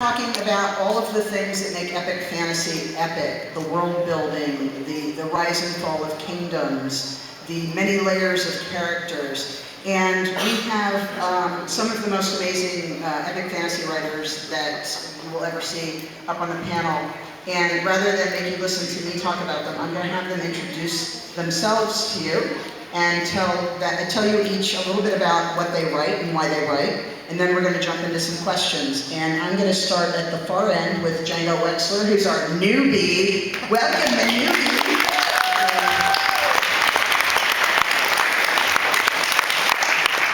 Talking about all of the things that make epic fantasy epic, the world building, the rise and fall of kingdoms, the many layers of characters, and we have some of the most amazing epic fantasy writers that you will ever see up on the panel. And rather than make you listen to me talk about them, I'm going to have them introduce themselves to you and tell you each a little bit about what they write and why they write. And then we're going to jump into some questions. And I'm going to start at the far end with Django Wexler, who's our newbie. Welcome, the newbie.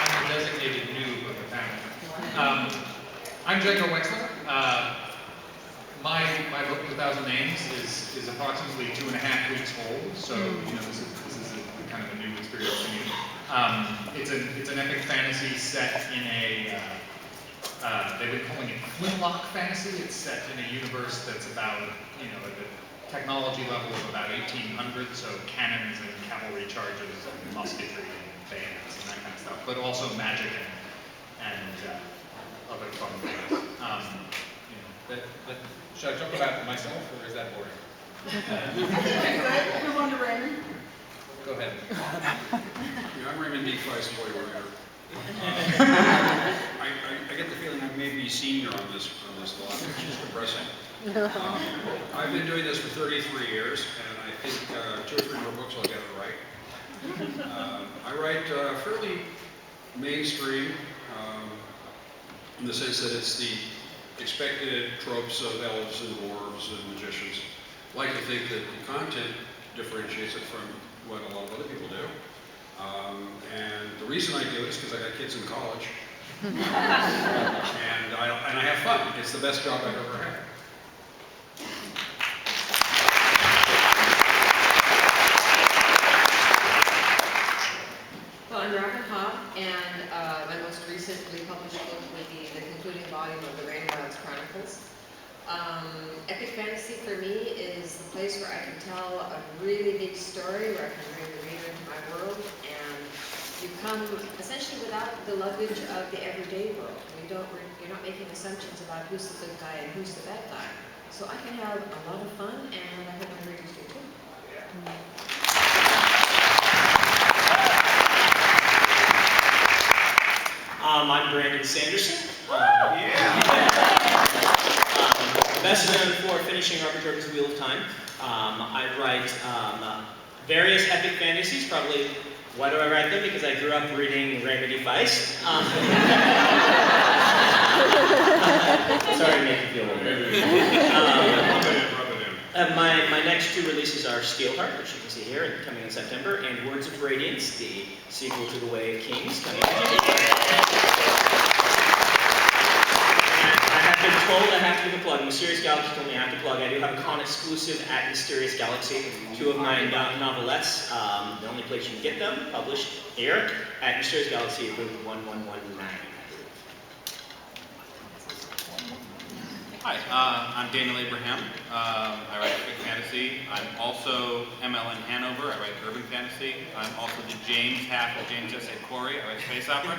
I'm the designated noob of the panel. I'm Django Wexler. My book, 1,000 Names, is approximately 2.5 weeks old, so this is a kind of a new experience for me. It's an epic fantasy set in a, they've been calling it flintlock fantasy. It's set in a universe that's about, at the technology level of about 1800, so cannons and cavalry charges and musketry and bayonets and that kind of stuff, but also magic and other fun things. Should I talk about myself, or is that boring? Move on to Raymond. Go ahead. I'm Raymond D. Price, boy writer. I get the feeling I may be senior on this lot, which is depressing. I've been doing this for 33 years, and I think 2 or 3 more books I'll get it right. I write fairly mainstream, in the sense that it's the expected tropes of elves and dwarves and magicians. I like to think that the content differentiates it from what a lot of other people do. And the reason I do it is because I got kids in college. and I have fun. It's the best job I've ever had. Well, I'm Robin Hobb, and my most recently published book will be the concluding volume of the Rainwilds Chronicles. Epic fantasy for me is the place where I can tell a really big story, where I can bring the reader into my world, and you come essentially without the luggage of the everyday world. You're not making assumptions about who's the good guy and who's the bad guy. So I can have a lot of fun, and I hope my readers do too. I'm Brandon Sanderson. Best known for finishing Robert Jordan's Wheel of Time. I write various epic fantasies. Probably, why do I write them? Because I grew up reading Raymond D. Feist. Sorry to make you feel old. My next 2 releases are Steelheart, which you can see here, and coming in September, and Words of Radiance, the sequel to The Way of Kings, coming in. I've been told I have to give a plug. Mysterious Galaxy told me I have to plug. I do have a con exclusive at Mysterious Galaxy. 2 of my novelettes. The only place you can get them, published here at Mysterious Galaxy, booth 1119. Hi, I'm Daniel Abraham. I write epic fantasy. I'm also ML in Hanover. I write urban fantasy. I'm also the James half of James S.A. Corey. I write space opera.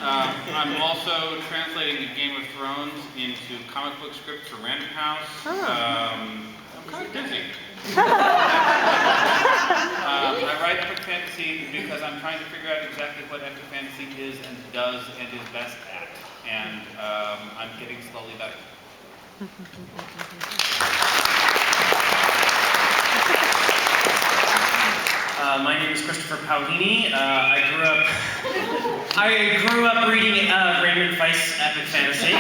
I'm also translating the Game of Thrones into comic book scripts for Random House. I'm kind of busy. I write epic fantasy because I'm trying to figure out exactly what epic fantasy is and does and is best at. And I'm getting slowly better. My name is Christopher Paolini. I grew up reading Raymond Feist's epic fantasy,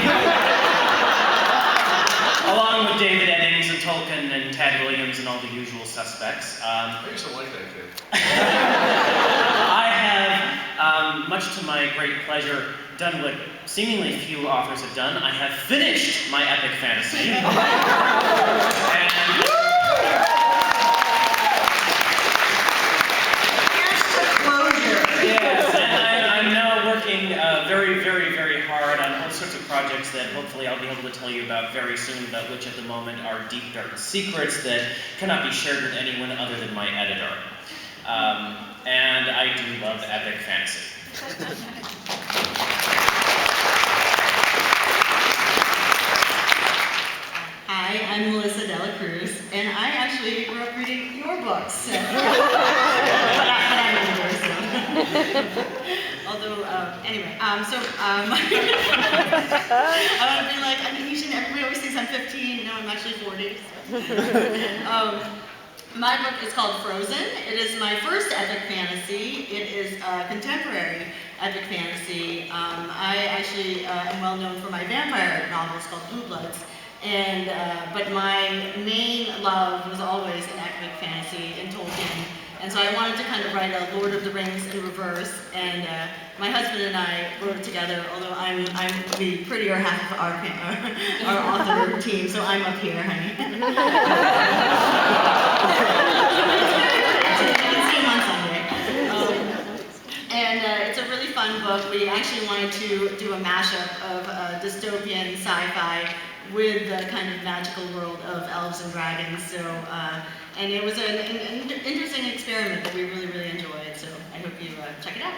along with David Eddings and Tolkien and Tad Williams and all the usual suspects. I used to like that kid. I have, much to my great pleasure, done what seemingly few authors have done. I have finished my epic fantasy. Yes, and I'm now working very, very, very hard on all sorts of projects that hopefully I'll be able to tell you about very soon, but which at the moment are deep, dark secrets that cannot be shared with anyone other than my editor. And I do love epic fantasy. actually grew up reading your books. But I'm older, so. Although, anyway, I want to be like, I'm Asian, everybody always thinks I'm 15, no, I'm actually 40. So. My book is called Frozen. It is my first epic fantasy. It is a contemporary epic fantasy. I actually am well known for my vampire novels called Blue Bloods. And, but my main love was always an epic fantasy in Tolkien. And so I wanted to kind of write a Lord of the Rings in reverse. And my husband and I wrote it together, although I'm the prettier half of our author team, so I'm up here, honey. You can see him on Sunday. And it's a really fun book. We actually wanted to do a mashup of dystopian sci-fi with the kind of magical world of elves and dragons. So, and it was an interesting experiment that we really, really enjoyed. So I hope you check it out.